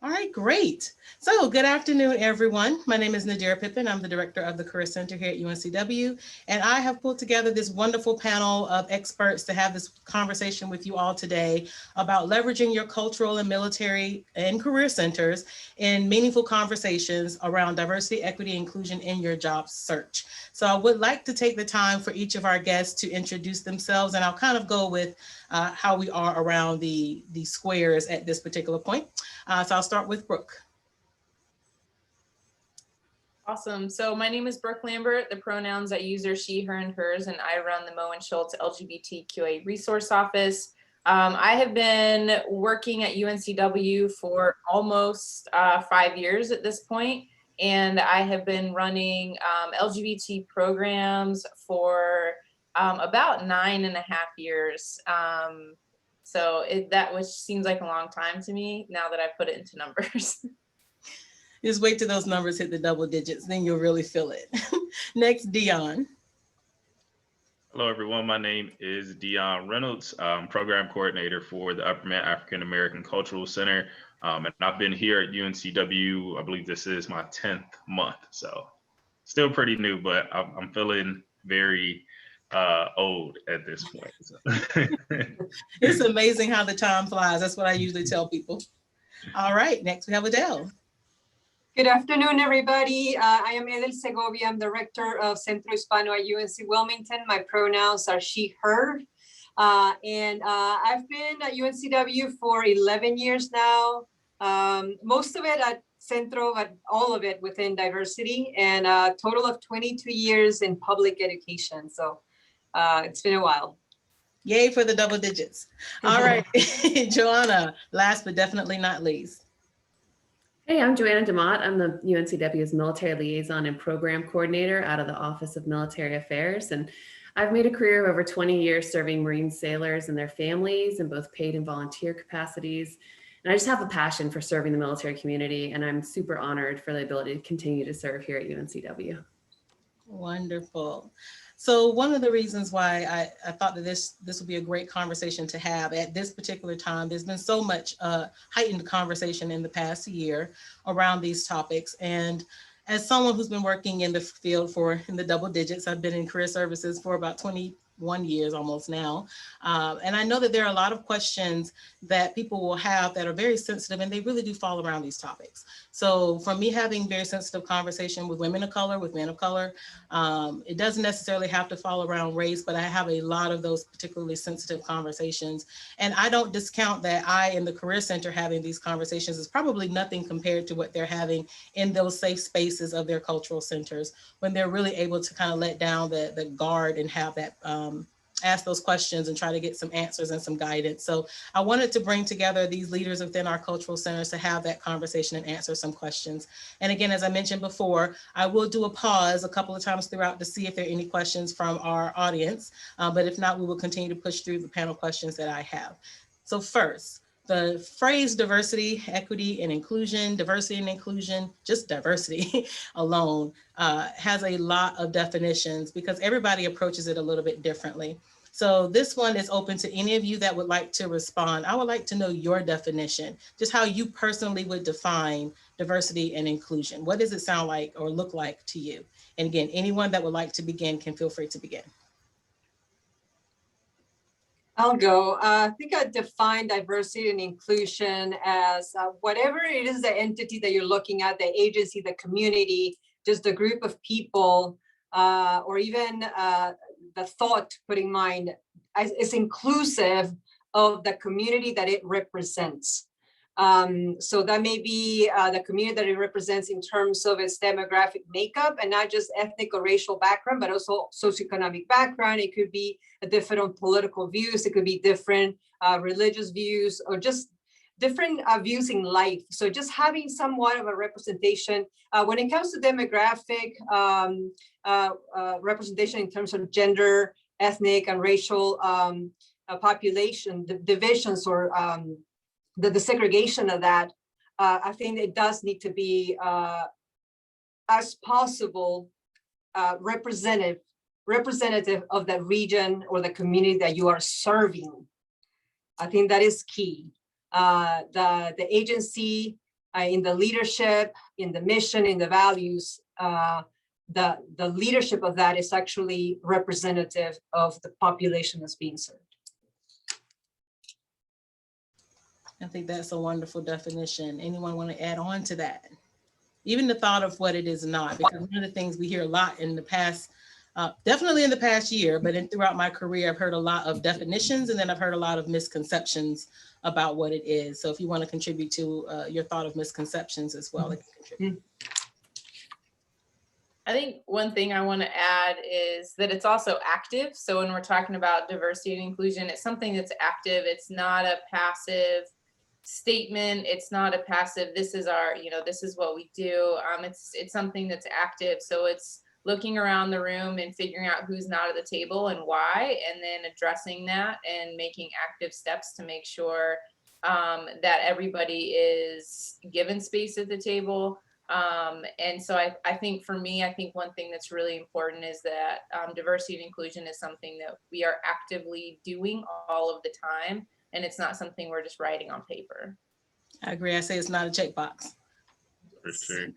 All right, great. So good afternoon, everyone. My name is Nadira Pippin. I'm the director of the Career Center here at UNCW, and I have pulled together this wonderful panel of experts to have this conversation with you all today about leveraging your cultural and military and career centers in meaningful conversations around diversity, equity, inclusion in your job search. So I would like to take the time for each of our guests to introduce themselves, and I'll kind of go with how we are around the squares at this particular point. So I'll start with Brooke. Awesome. So my name is Brooke Lambert. The pronouns I use are she, her, and hers, and I run the Moe and Schultz LGBTQA resource office. I have been working at UNCW for almost 5 years at this point, and I have been running LGBT programs for about 9.5 years. Which seems like a long time to me now that I put it into numbers. Just wait till those numbers hit the double digits, then you'll really feel it. Next, Dion. Hello, everyone. My name is Dion Reynolds. I'm program coordinator for the Upper Mid African American Cultural Center. And I've been here at UNCW, I believe this is my 10th month. So still pretty new, but I'm feeling very old at this point. So. It's amazing how the time flies. That's what I usually tell people. All right, next we have Adele. Good afternoon, everybody. I am Edel Segovia. I'm Director of Centro Hispano at UNC Wilmington. My pronouns are she, her. And I've been at UNCW for 11 years now. Most of it at Centro, but all of it within diversity, and a total of 22 years in public education. So it's been a while. Yay for the double digits. All right, Joanna, last but definitely not least. Hey, I'm Joanna DeMott. I'm the UNCW's Military Liaison and Program Coordinator out of the Office of Military Affairs. And I've made a career of over 20 years serving Marine sailors and their families in both paid and volunteer capacities. And I just have a passion for serving the military community, and I'm super honored for the ability to continue to serve here at UNCW. Wonderful. So one of the reasons why I thought that this would be a great conversation to have at this particular time, there's been so much heightened conversation in the past year around these topics. And as someone who's been working in the field in the double digits, I've been in career services for about 21 years almost now. And I know that there are a lot of questions that people will have that are very sensitive, and they really do fall around these topics. So for me, having very sensitive conversation with women of color, with men of color, it doesn't necessarily have to fall around race, but I have a lot of those particularly sensitive conversations. And I don't discount that I, in the Career Center, having these conversations is probably nothing compared to what they're having in those safe spaces of their cultural centers, when they're really able to kind of let down the guard and have that ask those questions and try to get some answers and some guidance. So I wanted to bring together these leaders within our cultural centers to have that conversation and answer some questions. And again, as I mentioned before, I will do a pause a couple of times throughout to see if there are any questions from our audience. But if not, we will continue to push through the panel questions that I have. So first, the phrase diversity, equity, and inclusion, just diversity alone has a lot of definitions because everybody approaches it a little bit differently. So this one is open to any of you that would like to respond. I would like to know your definition, just how you personally would define diversity and inclusion. What does it sound like or look like to you? And again, anyone that would like to begin can feel free to begin. I'll go. I think I define diversity and inclusion as whatever it is, the entity that you're looking at, the agency, the community, just a group of people, or even the thought putting mind is inclusive of the community that it represents. So that may be the community that it represents in terms of its demographic makeup, and not just ethnic or racial background, but also socioeconomic background. It could be different political views. It could be different religious views, or just different views in life. So just having somewhat of a representation when it comes to demographic representation in terms of gender, ethnic, and racial population divisions, or the segregation of that, I think it does need to be as possible representative of the region or the community that you are serving. I think that is key. The agency in the leadership, in the mission, in the values, the leadership of that is actually representative of the population that's being served. I think that's a wonderful definition. Anyone want to add on to that? Even the thought of what it is not, because one of the things we hear a lot in the past, definitely in the past year, but throughout my career, I've heard a lot of definitions, and then I've heard a lot of misconceptions about what it is. So if you want to contribute to your thought of misconceptions as well, it can contribute. I think one thing I want to add is that it's also active. So when we're talking about diversity and inclusion, it's something that's active. It's not a passive statement. It's not a passive, this is our, this is what we do. It's something that's active. So it's looking around the room and figuring out who's not at the table and why, and then addressing that and making active steps to make sure that everybody is given space at the table. And so I think for me, I think one thing that's really important is that diversity and inclusion is something that we are actively doing all of the time. And it's not something we're just writing on paper. I agree. I say it's not a checkbox. For sure.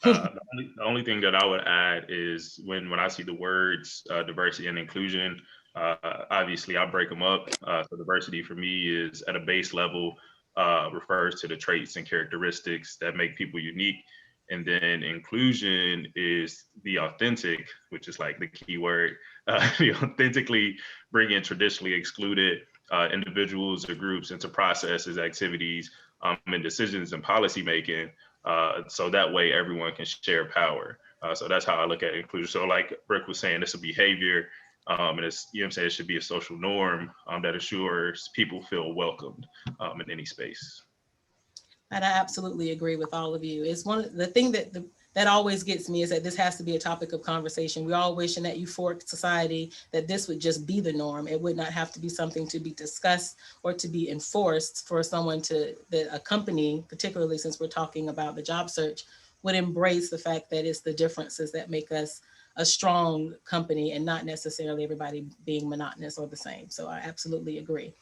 The only thing that I would add is when I see the words diversity and inclusion, obviously I break them up. So diversity for me is at a base level, refers to the traits and characteristics that make people unique. And then inclusion is the authentic, which is like the key word, the authentically bringing traditionally excluded individuals or groups into processes, activities, and decisions and policy making. So that way everyone can share power. So that's how I look at inclusion. So like Brooke was saying, it's a behavior, and it's, you know what I'm saying, it should be a social norm that assures people feel welcomed in any space. And I absolutely agree with all of you. It's one of the thing that always gets me is that this has to be a topic of conversation. We all wish in that euphoric society that this would just be the norm. It would not have to be something to be discussed or to be enforced for someone that a company, particularly since we're talking about the job search, would embrace the fact that it's the differences that make us a strong company and not necessarily everybody being monotonous or the same. So I absolutely agree.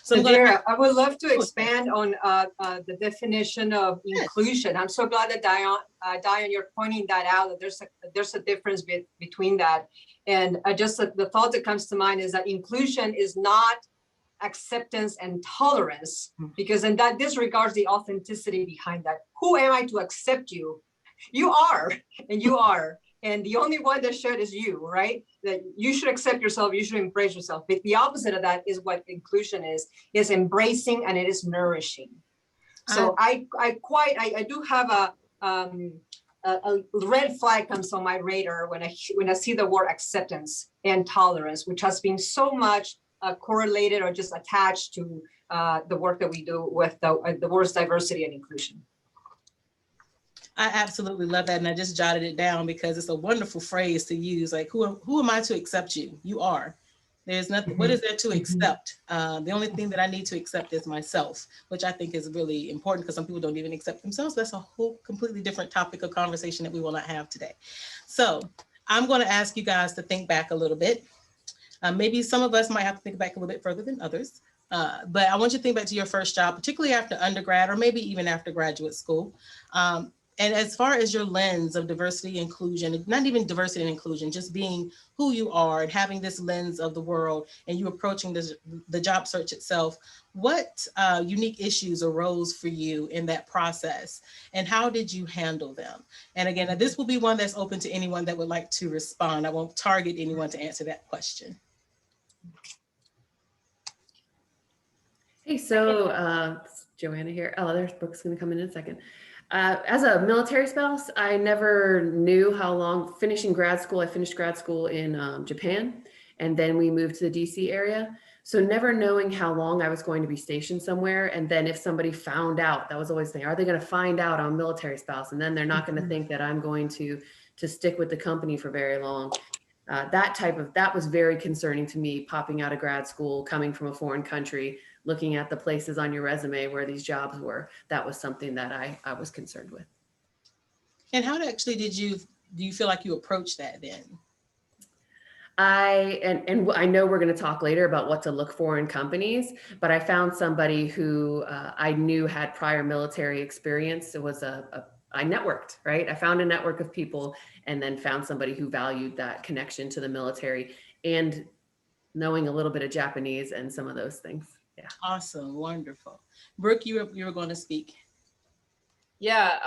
So Nadira, I would love to expand on the definition of inclusion. I'm so glad that Diane, you're pointing that out, that there's a difference between that. And just the thought that comes to mind is that inclusion is not acceptance and tolerance, because then that disregards the authenticity behind that. Who am I to accept you? You are, and you are. And the only one that should is you, right? That you should accept yourself, you should embrace yourself. But the opposite of that is what inclusion is embracing, and it is nourishing. So I do have a red flag comes on my radar when I see the word acceptance and tolerance, which has been so much correlated or just attached to the work that we do with the words diversity and inclusion. I absolutely love that. And I just jotted it down because it's a wonderful phrase to use. Like, who am I to accept you? You are. There's nothing, what is there to accept? The only thing that I need to accept is myself, which I think is really important because some people don't even accept themselves. That's a whole completely different topic of conversation that we will not have today. So I'm going to ask you guys to think back a little bit. Maybe some of us might have to think back a little bit further than others. But I want you to think back to your first job, particularly after undergrad or maybe even after graduate school. And as far as your lens of diversity, inclusion, not even diversity and inclusion, just being who you are and having this lens of the world and you approaching the job search itself, what unique issues arose for you in that process and how did you handle them? And again, this will be one that's open to anyone that would like to respond. I won't target anyone to answer that question. Hey, so Joanna here. Oh, there's Brooke's gonna come in a second. As a military spouse, I never knew how long finishing grad school. I finished grad school in Japan, and then we moved to the DC area. So never knowing how long I was going to be stationed somewhere. And then if somebody found out, that was always the thing, are they going to find out I'm a military spouse? And then they're not going to think that I'm going to stick with the company for very long. That was very concerning to me, popping out of grad school, coming from a foreign country, looking at the places on your resume where these jobs were. That was something that I was concerned with. And how actually do you feel like you approached that then? And I know we're going to talk later about what to look for in companies, but I found somebody who I knew had prior military experience. It was I networked, right? I found a network of people and then found somebody who valued that connection to the military and knowing a little bit of Japanese and some of those things. Yeah. Awesome. Wonderful. Brooke, you were going to speak. Yeah,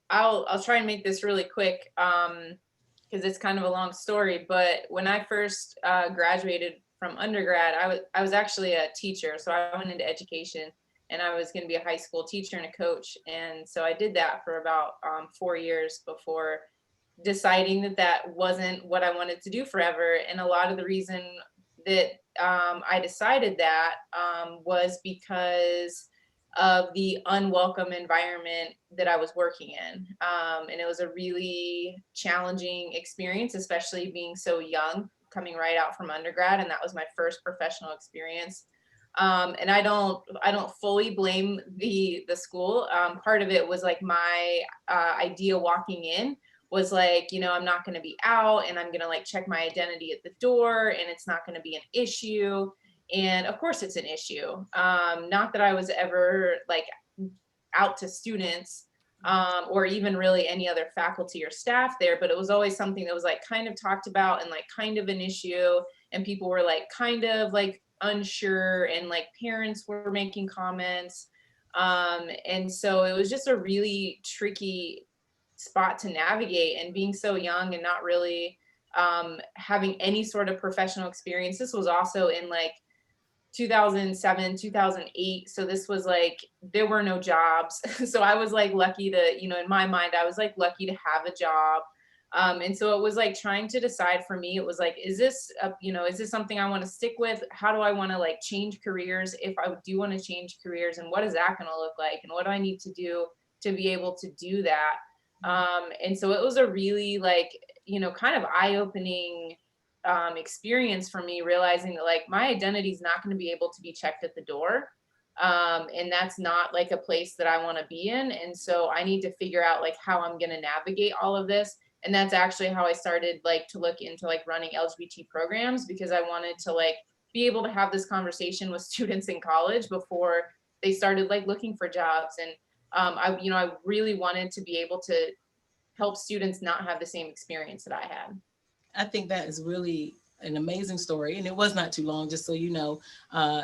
I'll try and make this really quick because it's kind of a long story. But when I first graduated from undergrad, I was actually a teacher, so I went into education, and I was going to be a high school teacher and a coach. And so I did that for about 4 years before deciding that that wasn't what I wanted to do forever. And a lot of the reason that I decided that was because of the unwelcome environment that I was working in. And it was a really challenging experience, especially being so young, coming right out from undergrad. And that was my first professional experience. And I don't fully blame the school. Part of it was like my idea walking in was like, you know, I'm not going to be out and I'm going to like check my identity at the door and it's not going to be an issue. And of course it's an issue. Not that I was ever like out to students or even really any other faculty or staff there, but it was always something that was like kind of talked about and like kind of an issue. And people were like kind of like unsure and like parents were making comments. And so it was just a really tricky spot to navigate, and being so young and not really having any sort of professional experience. This was also in like 2007, 2008. So this was like, there were no jobs. So I was like lucky to, you know, in my mind, I was like lucky to have a job. And so it was like trying to decide for me, it was like, is this, is this something I want to stick with? How do I want to like change careers? If I do want to change careers, and what is that going to look like? And what do I need to do to be able to do that? And so it was a really like, you know, kind of eye-opening experience for me, realizing that like my identity is not going to be able to be checked at the door. And that's not like a place that I want to be in. And so I need to figure out like how I'm going to navigate all of this. And that's actually how I started like to look into like running LGBT programs, because I wanted to like be able to have this conversation with students in college before they started like looking for jobs. And I really wanted to be able to help students not have the same experience that I had. I think that is really an amazing story. And it was not too long, just so you know.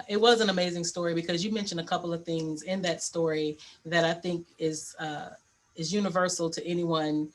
It was an amazing story because you mentioned a couple of things in that story that I think is universal to anyone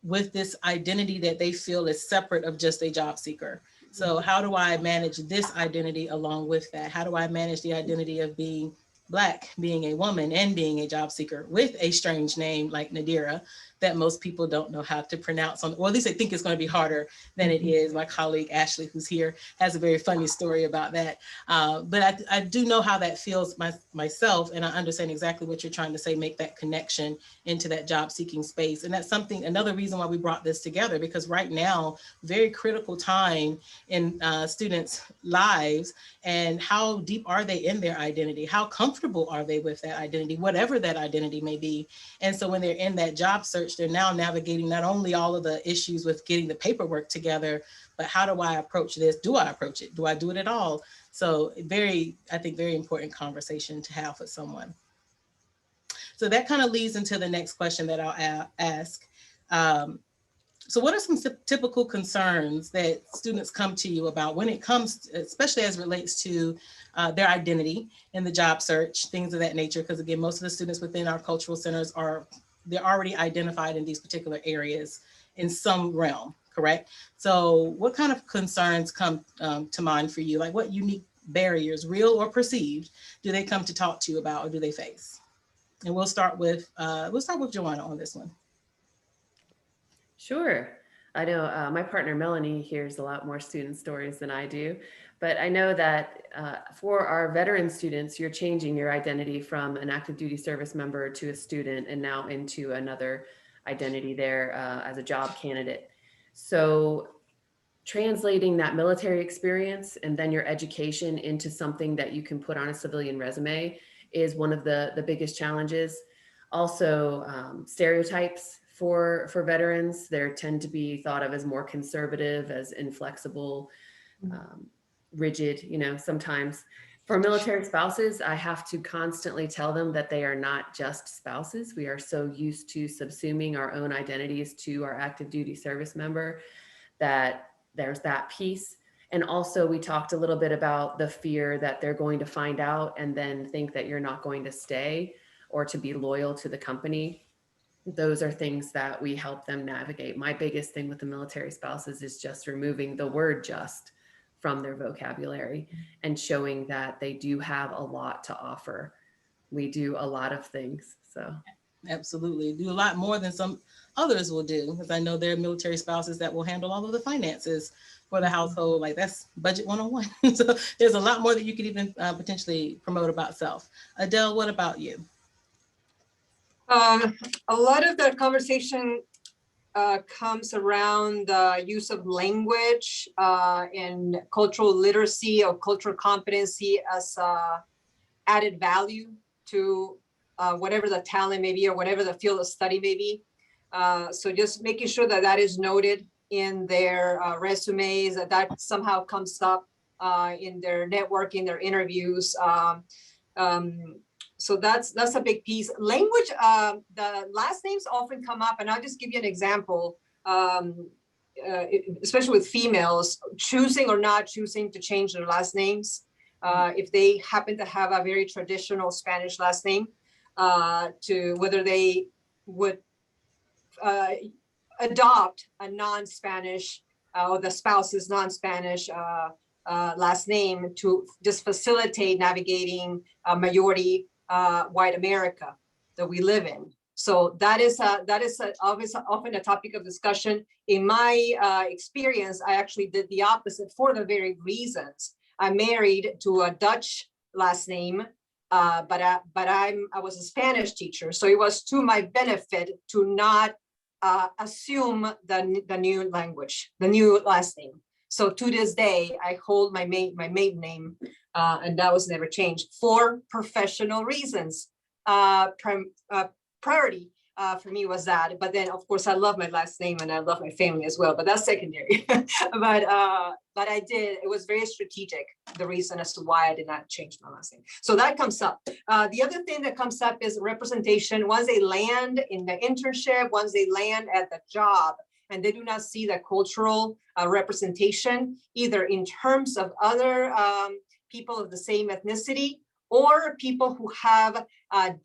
with this identity that they feel is separate of just a job seeker. So how do I manage this identity along with that? How do I manage the identity of being Black, being a woman, and being a job seeker with a strange name like Nadira that most people don't know how to pronounce, or at least they think it's going to be harder than it is. My colleague Ashley, who's here, has a very funny story about that. But I do know how that feels myself, and I understand exactly what you're trying to say, make that connection into that job seeking space. And that's another reason why we brought this together, because right now, very critical time in students' lives, and how deep are they in their identity? How comfortable are they with that identity, whatever that identity may be? And so when they're in that job search, they're now navigating not only all of the issues with getting the paperwork together, but how do I approach this? Do I approach it? Do I do it at all? So I think very important conversation to have with someone. So that kind of leads into the next question that I'll ask. So what are some typical concerns that students come to you about when it comes, especially as it relates to their identity in the job search, things of that nature? Because again, most of the students within our cultural centers they're already identified in these particular areas in some realm, correct? So what kind of concerns come to mind for you? Like what unique barriers, real or perceived, do they come to talk to you about, or do they face? And we'll start with Joanna on this one. Sure. I know my partner Melanie hears a lot more student stories than I do, but I know that for our veteran students, you're changing your identity from an active duty service member to a student, and now into another identity there as a job candidate. So translating that military experience and then your education into something that you can put on a civilian resume is one of the biggest challenges. Also, stereotypes for veterans. They tend to be thought of as more conservative, as inflexible, rigid, sometimes. For military spouses, I have to constantly tell them that they are not just spouses. We are so used to subsuming our own identities to our active duty service member that there's that piece. And also we talked a little bit about the fear that they're going to find out and then think that you're not going to stay or to be loyal to the company. Those are things that we help them navigate. My biggest thing with the military spouses is just removing the word just from their vocabulary and showing that they do have a lot to offer. We do a lot of things. So absolutely, do a lot more than some others will do, because I know there are military spouses that will handle all of the finances for the household. Like, that's budget 101. So there's a lot more that you could even potentially promote about self. Adele, what about you? A lot of the conversation comes around the use of language and cultural literacy or cultural competency as added value to whatever the talent may be or whatever the field of study may be. So just making sure that that is noted in their resumes, that somehow comes up in their networking, their interviews. So that's a big piece. Language, the last names often come up, and I'll just give you an example, especially with females, choosing or not choosing to change their last names. If they happen to have a very traditional Spanish last name, to whether they would adopt a non-Spanish or the spouse's non-Spanish last name to just facilitate navigating majority white America that we live in. So that is obviously often a topic of discussion. In my experience, I actually did the opposite for the very reasons. I'm married to a Dutch last name, but I was a Spanish teacher, so it was to my benefit to not assume the new language, the new last name. So to this day, I hold my maiden name, and that was never changed for professional reasons. Priority for me was that, but then of course I love my last name and I love my family as well, but that's secondary. but I did, it was very strategic, the reason as to why I did not change my last name. So that comes up. The other thing that comes up is representation. Once they land in the internship, once they land at the job, and they do not see that cultural representation, either in terms of other people of the same ethnicity, or people who have a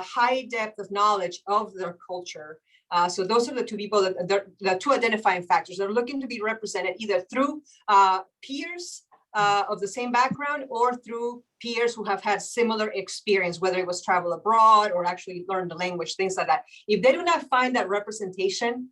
high depth of knowledge of their culture. So those are the two people, the two identifying factors. They're looking to be represented either through peers of the same background or through peers who have had similar experience, whether it was travel abroad or actually learn the language, things like that. If they do not find that representation,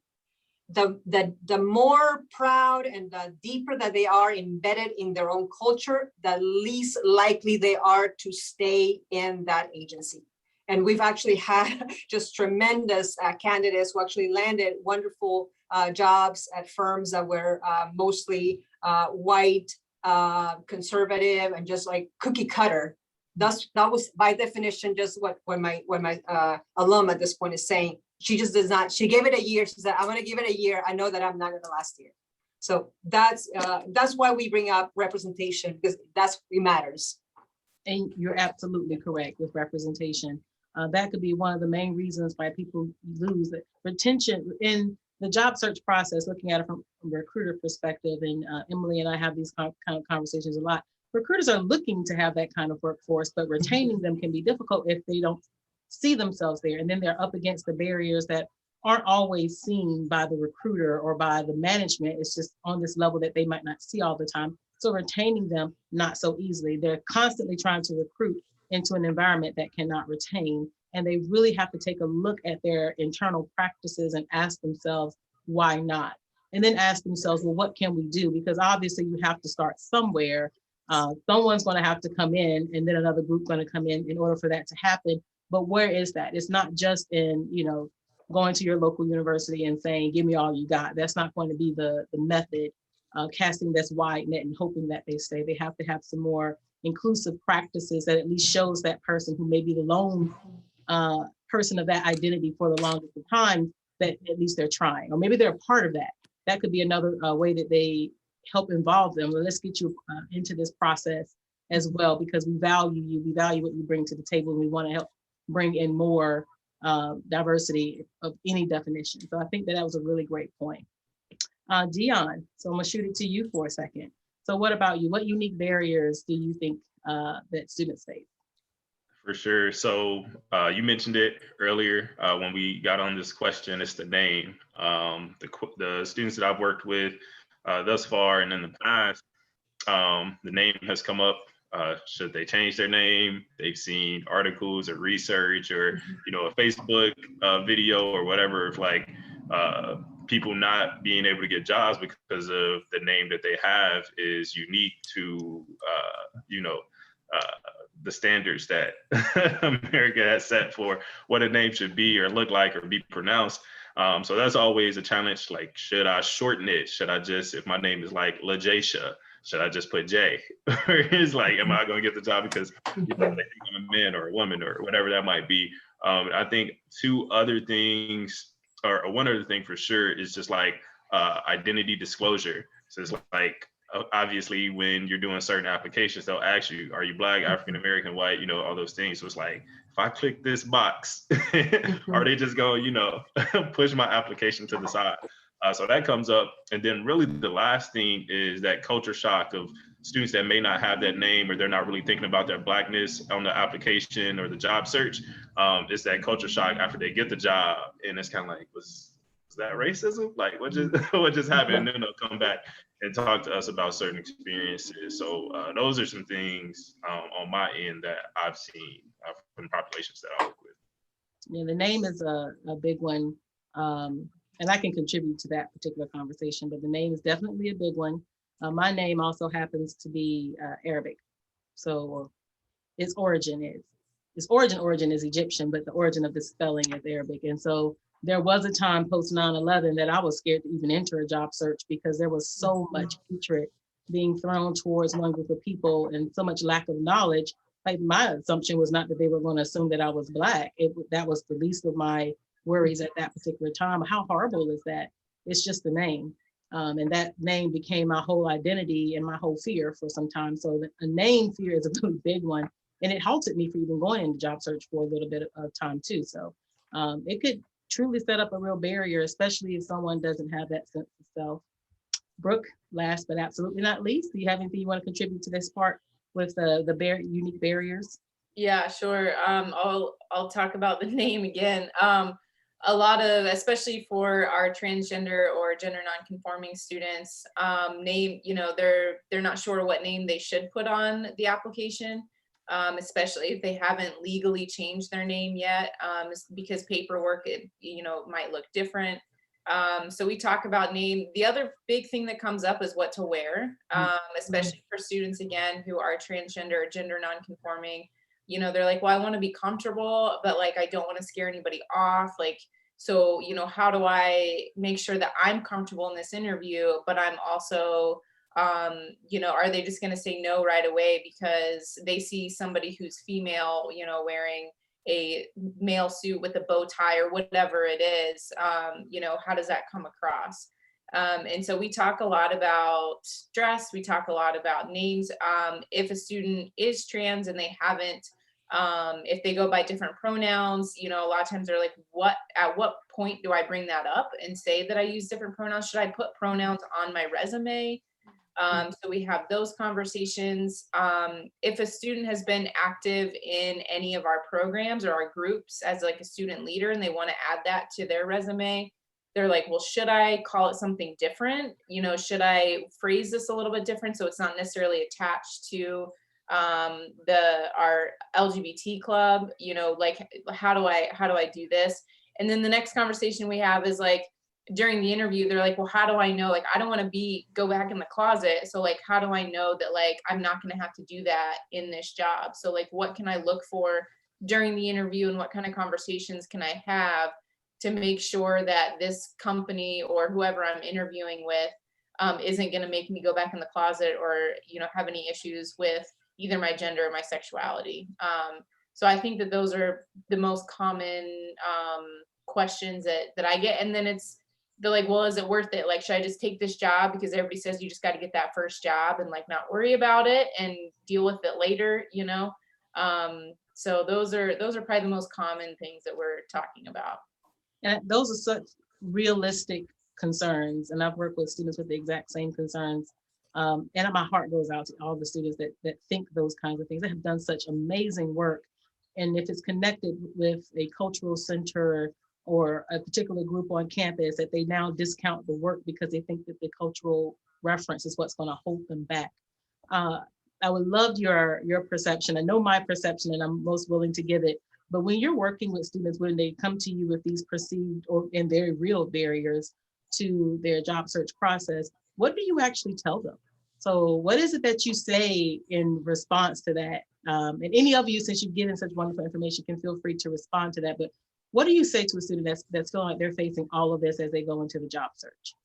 the more proud and the deeper that they are embedded in their own culture, the least likely they are to stay in that agency. And we've actually had just tremendous candidates who actually landed wonderful jobs at firms that were mostly white, conservative, and just like cookie cutter. That was by definition just what my alum at this point is saying. She just does not, she gave it a year. She said, I'm gonna give it a year. I know that I'm not gonna last here. So that's why we bring up representation, because it matters. And you're absolutely correct with representation. That could be one of the main reasons why people lose it. Retention in the job search process, looking at it from a recruiter perspective, and Emily and I have these kind of conversations a lot. Recruiters are looking to have that kind of workforce, but retaining them can be difficult if they don't see themselves there. And then they're up against the barriers that aren't always seen by the recruiter or by the management. It's just on this level that they might not see all the time. So retaining them, not so easily. They're constantly trying to recruit into an environment that cannot retain. And they really have to take a look at their internal practices and ask themselves, why not? And then ask themselves, well, what can we do? Because obviously you have to start somewhere. Someone's going to have to come in, and then another group going to come in order for that to happen. But where is that? It's not just in, going to your local university and saying, give me all you got. That's not going to be the method, casting this wide net and hoping that they stay. They have to have some more inclusive practices that at least shows that person who may be the lone person of that identity for the longest of time that at least they're trying, or maybe they're a part of that. That could be another way that they help involve them. Well, let's get you into this process as well, because we value you, we value what you bring to the table, and we want to help bring in more diversity of any definition. So I think that was a really great point. Dion, so I'm gonna shoot it to you for a second. So what about you? What unique barriers do you think that students face? For sure. So you mentioned it earlier when we got on this question. It's the name. The students that I've worked with thus far and in the past, the name has come up. Should they change their name? They've seen articles or research or a Facebook video or whatever of like people not being able to get jobs because of the name that they have is unique to the standards that America has set for what a name should be or look like or be pronounced. So that's always a challenge. Like, should I shorten it? Should I just, if my name is like LaJaysha, should I just put J? Or is like, am I going to get the job because they think I'm a man or a woman or whatever that might be? I think two other things, or one other thing for sure, is just like identity disclosure. So it's like, obviously when you're doing certain applications, they'll ask you, are you Black, African American, white, all those things. So it's like, if I click this box, are they just going, push my application to the side? So that comes up. And then really the last thing is that culture shock of students that may not have that name, or they're not really thinking about their Blackness on the application or the job search. It's that culture shock after they get the job. And it's kind of like, was that racism? Like what just happened? And then they'll come back and talk to us about certain experiences. So those are some things on my end that I've seen from populations that I work with. Yeah, the name is a big one. And I can contribute to that particular conversation, but the name is definitely a big one. My name also happens to be Arabic. So its origin is Egyptian, but the origin of the spelling is Arabic. And so there was a time post 9/11 that I was scared to even enter a job search because there was so much hatred being thrown towards one group of people and so much lack of knowledge. Like my assumption was not that they were going to assume that I was Black. That was the least of my worries at that particular time. How horrible is that? It's just the name. And that name became my whole identity and my whole fear for some time. So a name fear is a really big one. And it halted me from even going into job search for a little bit of time too. So it could truly set up a real barrier, especially if someone doesn't have that sense of self. Brooke, last but absolutely not least, do you have anything you want to contribute to this part with the unique barriers? Yeah, sure. I'll talk about the name again. A lot of, especially for our transgender or gender nonconforming students, name, they're not sure what name they should put on the application, especially if they haven't legally changed their name yet, because paperwork, might look different. So we talk about name. The other big thing that comes up is what to wear, especially for students, again, who are transgender or gender nonconforming. They're like, well, I want to be comfortable, but like, I don't want to scare anybody off. Like, so, how do I make sure that I'm comfortable in this interview, but I'm also, are they just going to say no right away because they see somebody who's female, wearing a male suit with a bow tie or whatever it is, how does that come across? And so we talk a lot about dress. We talk a lot about names. If a student is trans and they haven't, if they go by different pronouns, a lot of times they're like, at what point do I bring that up and say that I use different pronouns? Should I put pronouns on my resume? So we have those conversations. If a student has been active in any of our programs or our groups as like a student leader and they want to add that to their resume, they're like, well, should I call it something different? Should I phrase this a little bit different so it's not necessarily attached to our LGBT club? Like, how do I do this? And then the next conversation we have is like, during the interview, they're like, well, how do I know? Like, I don't want to go back in the closet. So like, how do I know that like, I'm not going to have to do that in this job? So like, what can I look for during the interview and what kind of conversations can I have to make sure that this company or whoever I'm interviewing with isn't going to make me go back in the closet or, have any issues with either my gender or my sexuality. So I think that those are the most common questions that I get. And then they're like, well, is it worth it? Like, should I just take this job because everybody says you just got to get that first job and like not worry about it and deal with it later, you know? So those are probably the most common things that we're talking about. And those are such realistic concerns. And I've worked with students with the exact same concerns. And my heart goes out to all the students that think those kinds of things, that have done such amazing work. And if it's connected with a cultural center or a particular group on campus, that they now discount the work because they think that the cultural reference is what's going to hold them back. I would love your perception. I know my perception, and I'm most willing to give it. But when you're working with students, when they come to you with these perceived and very real barriers to their job search process, what do you actually tell them? So what is it that you say in response to that? And any of you, since you've given such wonderful information, can feel free to respond to that. But what do you say to a student that's feeling like they're facing all of this as they go into the job search?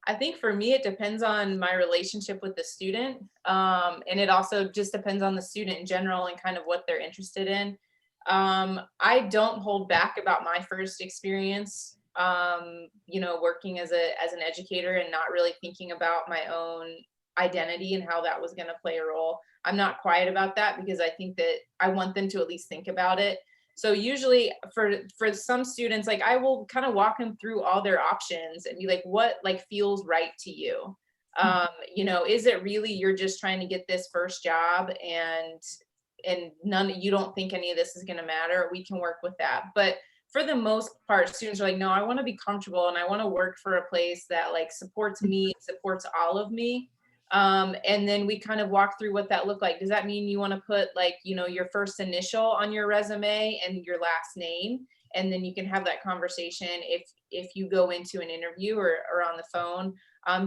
I think for me, it depends on my relationship with the student. And it also just depends on the student in general and kind of what they're interested in. I don't hold back about my first experience, you know, working as an educator and not really thinking about my own identity and how that was going to play a role. I'm not quiet about that because I think that I want them to at least think about it. So usually for some students, like I will kind of walk them through all their options and be like, what like feels right to you? You know, is it really you're just trying to get this first job and you don't think any of this is going to matter? We can work with that. But for the most part, students are like, no, I want to be comfortable and I want to work for a place that like supports me, supports all of me. And then we kind of walk through what that looked like. Does that mean you want to put like, you know, your first initial on your resume and your last name? And then you can have that conversation if you go into an interview or on the phone.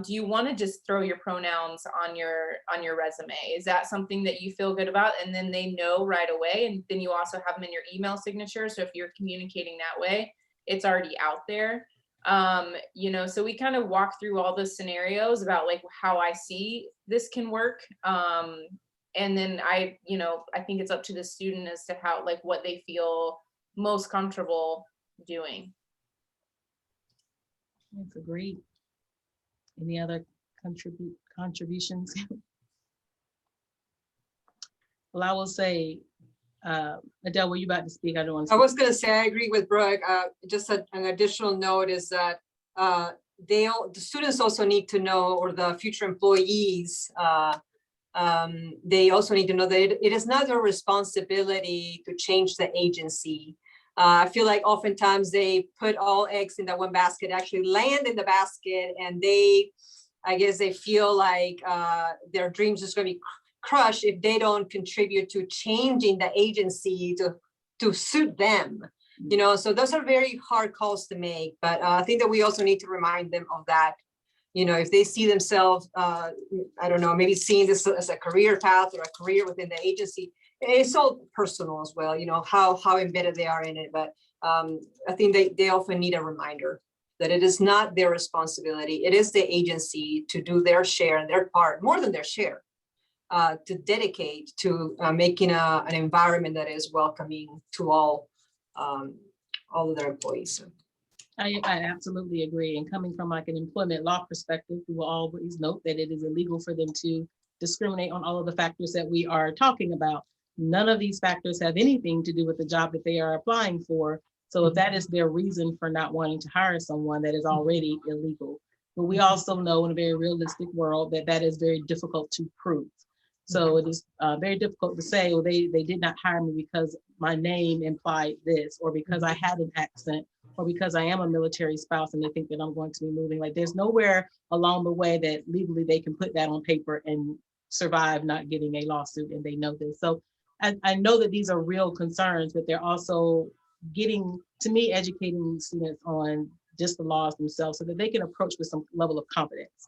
Do you want to just throw your pronouns on your resume? Is that something that you feel good about? And then they know right away. And then you also have them in your email signature. So if you're communicating that way, it's already out there. You know, so we kind of walk through all the scenarios about like how I see this can work. And then you know, I think it's up to the student as to how, like what they feel most comfortable doing. That's agreed. Any other contributions? Well, I will say, Adele, were you about to speak? I don't want to. I was going to say, I agree with Brooke. Just an additional note is that the students also need to know, or the future employees, they also need to know that it is not their responsibility to change the agency. I feel like oftentimes they put all eggs in that one basket, actually land in the basket, and I guess they feel like their dreams is going to be crushed if they don't contribute to changing the agency to suit them. You know, so those are very hard calls to make, but I think that we also need to remind them of that. You know, if they see themselves, I don't know, maybe seeing this as a career path or a career within the agency, it's all personal as well, you know, how embedded they are in it. But I think they often need a reminder that it is not their responsibility. It is the agency to do their share and their part, more than their share, to dedicate to making an environment that is welcoming to all of their employees. I absolutely agree. And coming from like an employment law perspective, we will always note that it is illegal for them to discriminate on all of the factors that we are talking about. None of these factors have anything to do with the job that they are applying for. So if that is their reason for not wanting to hire someone, that is already illegal. But we also know in a very realistic world that is very difficult to prove. So it is very difficult to say, well, they did not hire me because my name implied this, or because I had an accent, or because I am a military spouse and they think that I'm going to be moving. Like there's nowhere along the way that legally they can put that on paper and survive not getting a lawsuit, and they know this. So I know that these are real concerns, but they're also educating students on just the laws themselves so that they can approach with some level of confidence.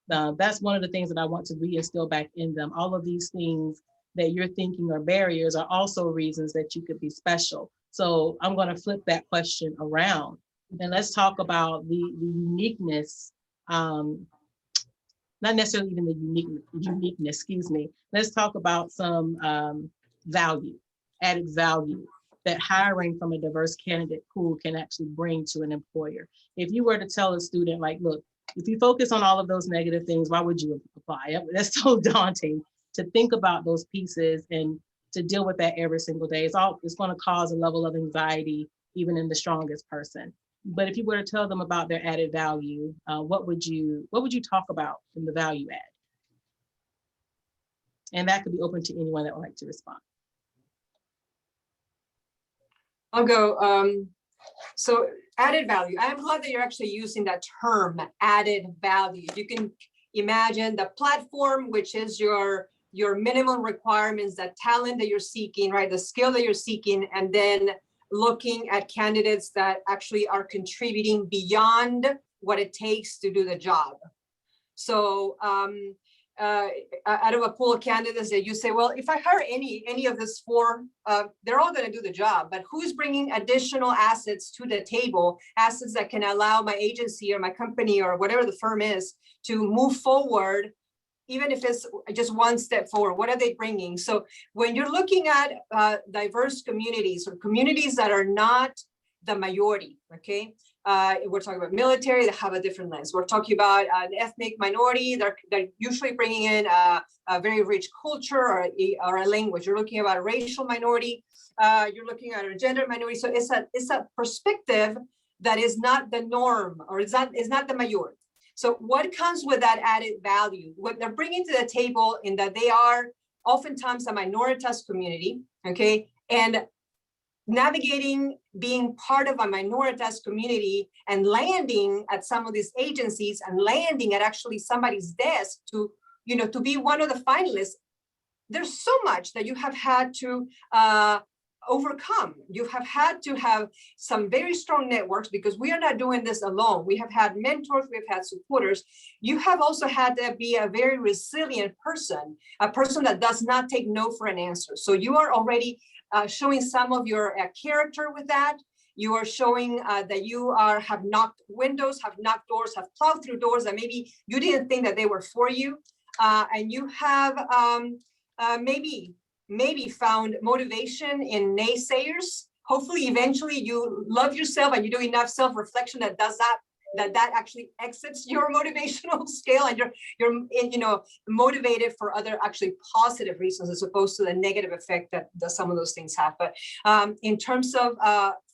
That's one of the things that I want to reinstill back in them. All of these things that you're thinking are barriers are also reasons that you could be special. So I'm going to flip that question around, and let's talk about the uniqueness, not necessarily even the uniqueness, excuse me. Let's talk about some added value that hiring from a diverse candidate pool can actually bring to an employer. If you were to tell a student, like, look, if you focus on all of those negative things, why would you apply? That's so daunting to think about those pieces and to deal with that every single day. It's going to cause a level of anxiety, even in the strongest person. But if you were to tell them about their added value, what would you talk about in the value add? And that could be open to anyone that would like to respond. I'll go. So added value. I'm glad that you're actually using that term, added value. You can imagine the platform, which is your minimum requirements, that talent that you're seeking, right? The skill that you're seeking, and then looking at candidates that actually are contributing beyond what it takes to do the job. So out of a pool of candidates that you say, well, if I hire any of these four, they're all going to do the job, but who's bringing additional assets to the table, assets that can allow my agency or my company or whatever the firm is to move forward, even if it's just one step forward? What are they bringing? So when you're looking at diverse communities or communities that are not the majority, okay? We're talking about military that have a different lens. We're talking about an ethnic minority. They're usually bringing in a very rich culture or a language. You're looking about a racial minority. You're looking at a gender minority. So it's a perspective that is not the norm, or is not the majority. So what comes with that added value? What they're bringing to the table, in that they are oftentimes a minoritous community, okay? And navigating being part of a minoritous community and landing at some of these agencies and landing at actually somebody's desk to be one of the finalists, there's so much that you have had to overcome. You have had to have some very strong networks, because we are not doing this alone. We have had mentors, we've had supporters. You have also had to be a very resilient person, a person that does not take no for an answer. So you are already showing some of your character with that. You are showing that you have knocked windows, have knocked doors, have plowed through doors that maybe you didn't think that they were for you. And you have maybe found motivation in naysayers. Hopefully, eventually you love yourself and you do enough self-reflection that that actually exits your motivational scale, and you're motivated for other actually positive reasons, as opposed to the negative effect that some of those things have. But in terms of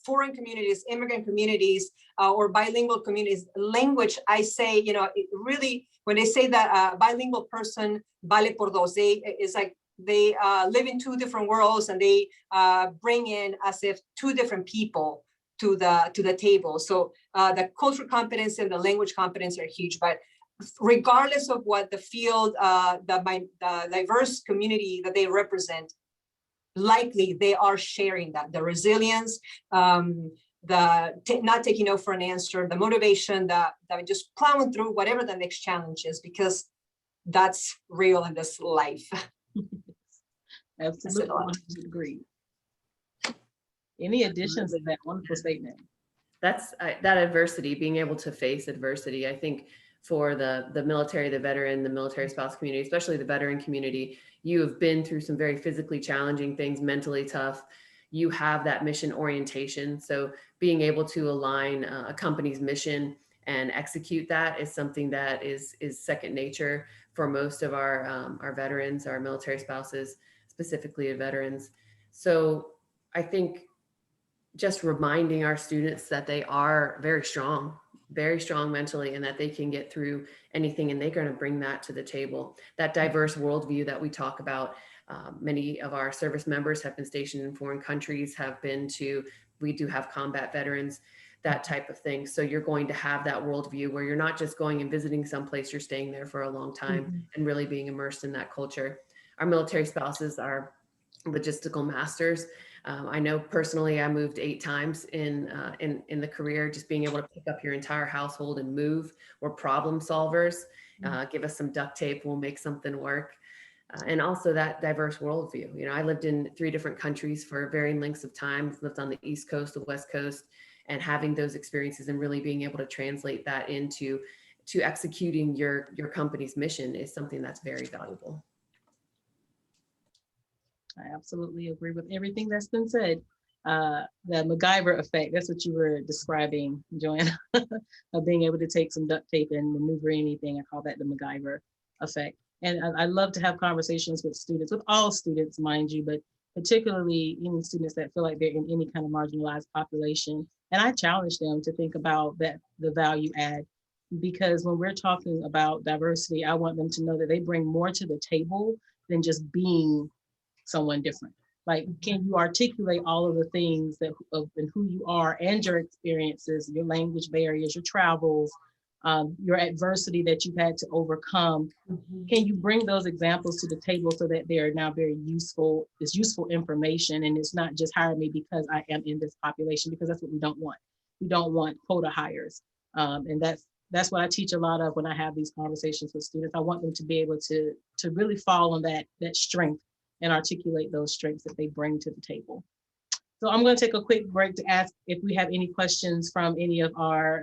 foreign communities, immigrant communities, or bilingual communities, language, I say, it really, when they say that a bilingual person vale por dos, it's like they live in two different worlds, and they bring in as if two different people to the table. So the cultural competence and the language competence are huge. But regardless of what the field, the diverse community that they represent, likely they are sharing that, the resilience, not taking no for an answer, the motivation, that just plowing through whatever the next challenge is, because that's real in this life. Absolutely, 100% agree. Any additions to that wonderful statement? That's that adversity, being able to face adversity. I think for the military, the veteran, the military spouse community, especially the veteran community, you have been through some very physically challenging things, mentally tough. You have that mission orientation. So being able to align a company's mission and execute that is something that is second nature for most of our veterans, our military spouses, specifically veterans. So I think just reminding our students that they are very strong mentally, and that they can get through anything, and they're going to bring that to the table. That diverse worldview that we talk about. Many of our service members have been stationed in foreign countries, we do have combat veterans, that type of thing. So you're going to have that worldview where you're not just going and visiting someplace, you're staying there for a long time and really being immersed in that culture. Our military spouses are logistical masters. I know personally, I moved 8 times in the career. Just being able to pick up your entire household and move. We're problem solvers. Give us some duct tape, we'll make something work. And also that diverse worldview. I lived in 3 different countries for varying lengths of time. Lived on the East Coast, the West Coast, and having those experiences and really being able to translate that into executing your company's mission is something that's very valuable. I absolutely agree with everything that's been said. The MacGyver effect, that's what you were describing, Joanna, of being able to take some duct tape and maneuver anything. I call that the MacGyver effect. And I love to have conversations with students, with all students, mind you, but particularly any students that feel like they're in any kind of marginalized population. And I challenge them to think about that, the value add, because when we're talking about diversity, I want them to know that they bring more to the table than just being someone different. Like, can you articulate all of the things that of and who you are and your experiences, your language barriers, your travels, your adversity that you've had to overcome? Can you bring those examples to the table so that they are now very useful? It's useful information, and it's not just hire me because I am in this population, because that's what we don't want. We don't want quota hires, and that's what I teach a lot of when I have these conversations with students. I want them to be able to really fall on that strength and articulate those strengths that they bring to the table. So I'm going to take a quick break to ask if we have any questions from any of our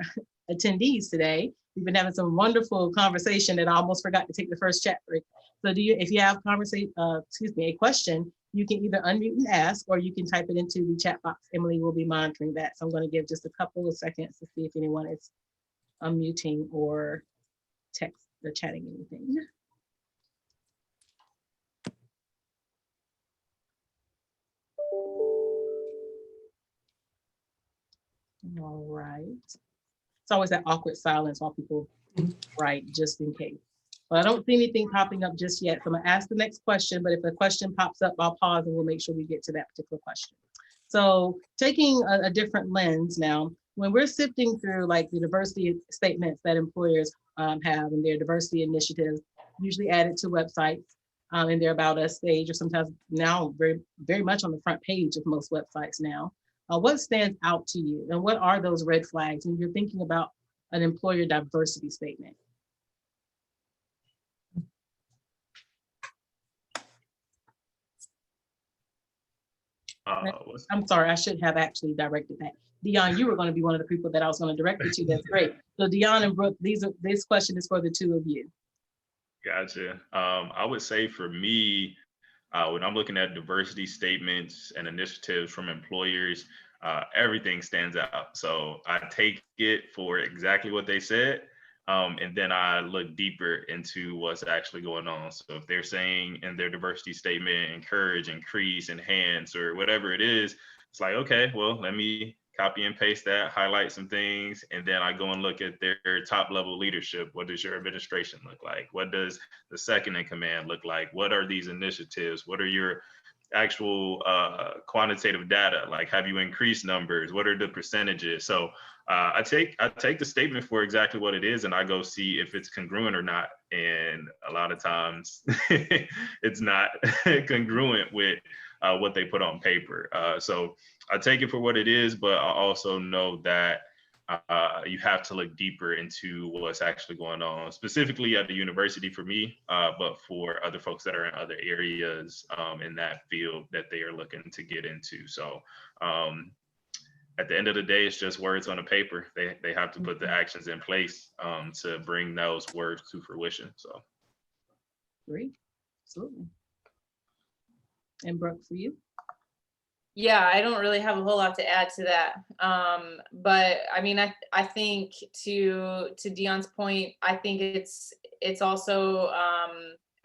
attendees today. We've been having some wonderful conversation that I almost forgot to take the first chat break. So if you have a question, you can either unmute and ask, or you can type it into the chat box. Emily will be monitoring that. So I'm going to give just a couple of seconds to see if anyone is unmuting or text or chatting anything. All right. It's always that awkward silence while people write, just in case. But I don't see anything popping up just yet. So I'm gonna ask the next question, but if a question pops up, I'll pause and we'll make sure we get to that particular question. So taking a different lens now, when we're sifting through like the diversity statements that employers have and their diversity initiatives, usually added to websites in their About Us page, or sometimes now very, very much on the front page of most websites now. What stands out to you, and what are those red flags when you're thinking about an employer diversity statement? I'm sorry, I should have actually directed that. Dion, you were going to be one of the people that I was going to direct it to. That's great. So Dion and Brooke, this question is for the two of you. Gotcha. I would say for me, when I'm looking at diversity statements and initiatives from employers, everything stands out. So I take it for exactly what they said. And then I look deeper into what's actually going on. So if they're saying in their diversity statement, encourage, increase, enhance, or whatever it is, it's like, okay, well, let me copy and paste that, highlight some things, and then I go and look at their top level leadership. What does your administration look like? What does the second in command look like? What are these initiatives? What are your actual quantitative data? Like, have you increased numbers? What are the percentages? So I take the statement for exactly what it is, and I go see if it's congruent or not. And a lot of times, it's not congruent with what they put on paper. So I take it for what it is, but I also know that you have to look deeper into what's actually going on, specifically at the university for me, but for other folks that are in other areas in that field that they are looking to get into. So at the end of the day, it's just words on a paper. They have to put the actions in place to bring those words to fruition. So Great, absolutely. And Brooke, for you? Yeah, I don't really have a whole lot to add to that. But I mean, I think to Dion's point, I think it's also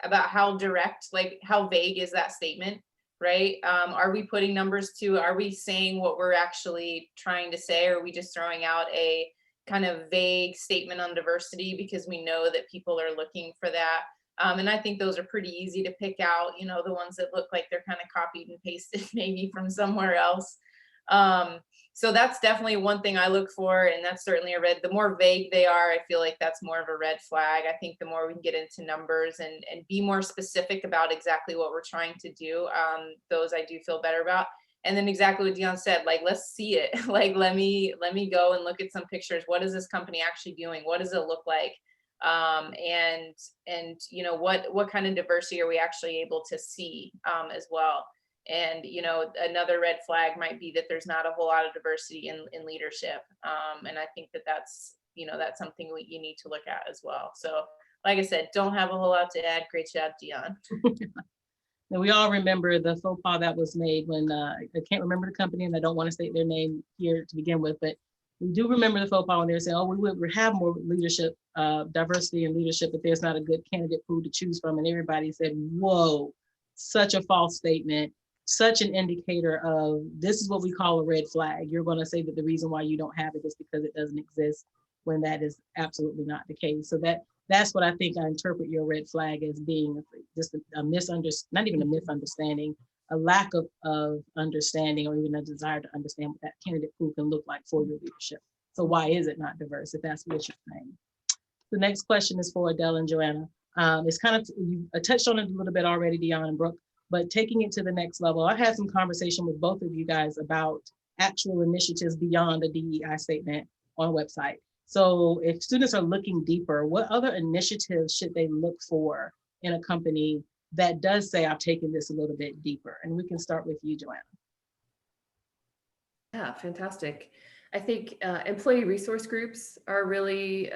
about how direct, like how vague is that statement, right? Are we putting numbers to, are we saying what we're actually trying to say? Or are we just throwing out a kind of vague statement on diversity because we know that people are looking for that? And I think those are pretty easy to pick out, you know, the ones that look like they're kind of copied and pasted maybe from somewhere else. So that's definitely one thing I look for, and that's certainly a red. The more vague they are, I feel like that's more of a red flag. I think the more we can get into numbers and be more specific about exactly what we're trying to do, those I do feel better about. And then exactly what Dion said, like, let's see it. Like, let me go and look at some pictures. What is this company actually doing? What does it look like? And you know, what kind of diversity are we actually able to see as well? And you know, another red flag might be that there's not a whole lot of diversity in leadership, and I think that that's, you know, that's something you need to look at as well. So like I said, don't have a whole lot to add. Great job, Dion. And we all remember the faux pas that was made when I can't remember the company and I don't want to state their name here to begin with, but we do remember the faux pas when they were saying, oh, we would have more leadership, diversity and leadership, but there's not a good candidate pool to choose from. And everybody said, whoa, such a false statement, such an indicator of this is what we call a red flag. You're going to say that the reason why you don't have it is because it doesn't exist, when that is absolutely not the case. So that's what I think I interpret your red flag as being, just a misunderstanding, not even a misunderstanding, a lack of understanding, or even a desire to understand what that candidate pool can look like for your leadership. So why is it not diverse, if that's what you're saying? The next question is for Adele and Joanna. It's kind of, you touched on it a little bit already, Dion and Brooke, but taking it to the next level, I had some conversation with both of you guys about actual initiatives beyond the DEI statement on a website. So if students are looking deeper, what other initiatives should they look for in a company that does say, I've taken this a little bit deeper? And we can start with you, Joanna. Yeah, fantastic. I think employee resource groups are really,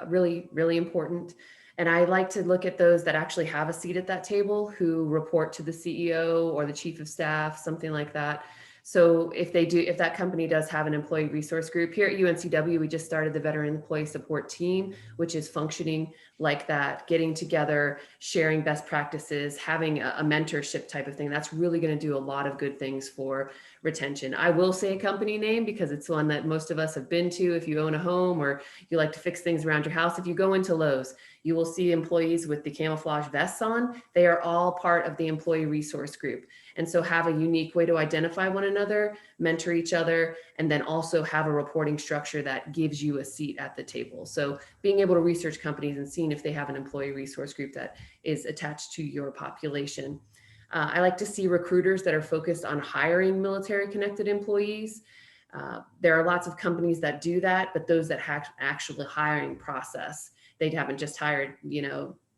really important. And I like to look at those that actually have a seat at that table, who report to the CEO or the chief of staff, something like that. So if that company does have an employee resource group, here at UNCW, we just started the Veteran Employee Support Team, which is functioning like that, getting together, sharing best practices, having a mentorship type of thing. That's really going to do a lot of good things for retention. I will say a company name because it's one that most of us have been to. If you own a home or you like to fix things around your house, if you go into Lowe's, you will see employees with the camouflage vests on. They are all part of the employee resource group. And so have a unique way to identify one another, mentor each other, and then also have a reporting structure that gives you a seat at the table. So being able to research companies and seeing if they have an employee resource group that is attached to your population. I like to see recruiters that are focused on hiring military connected employees. There are lots of companies that do that, but those that have actually hiring process, they haven't just hired,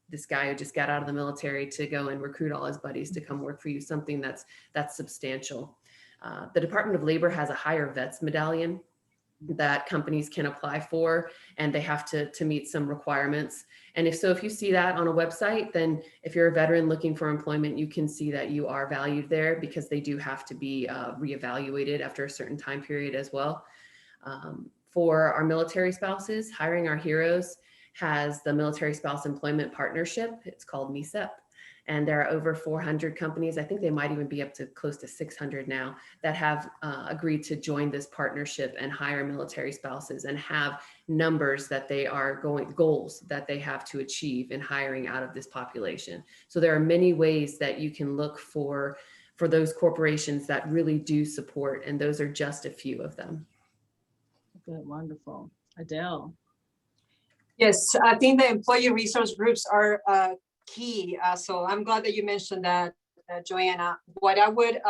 this guy who just got out of the military to go and recruit all his buddies to come work for you, something that's substantial. The Department of Labor has a Hire Vets medallion that companies can apply for, and they have to meet some requirements. And if you see that on a website, then if you're a veteran looking for employment, you can see that you are valued there, because they do have to be reevaluated after a certain time period as well. For our military spouses, Hiring Our Heroes has the Military Spouse Employment Partnership. It's called MESEP. And there are over 400 companies, I think they might even be up to close to 600 now, that have agreed to join this partnership and hire military spouses and have numbers that they are goals that they have to achieve in hiring out of this population. So there are many ways that you can look for those corporations that really do support, and those are just a few of them. Good, wonderful. Adele. Yes, I think the employee resource groups are key. So I'm glad that you mentioned that, Joanna. What I would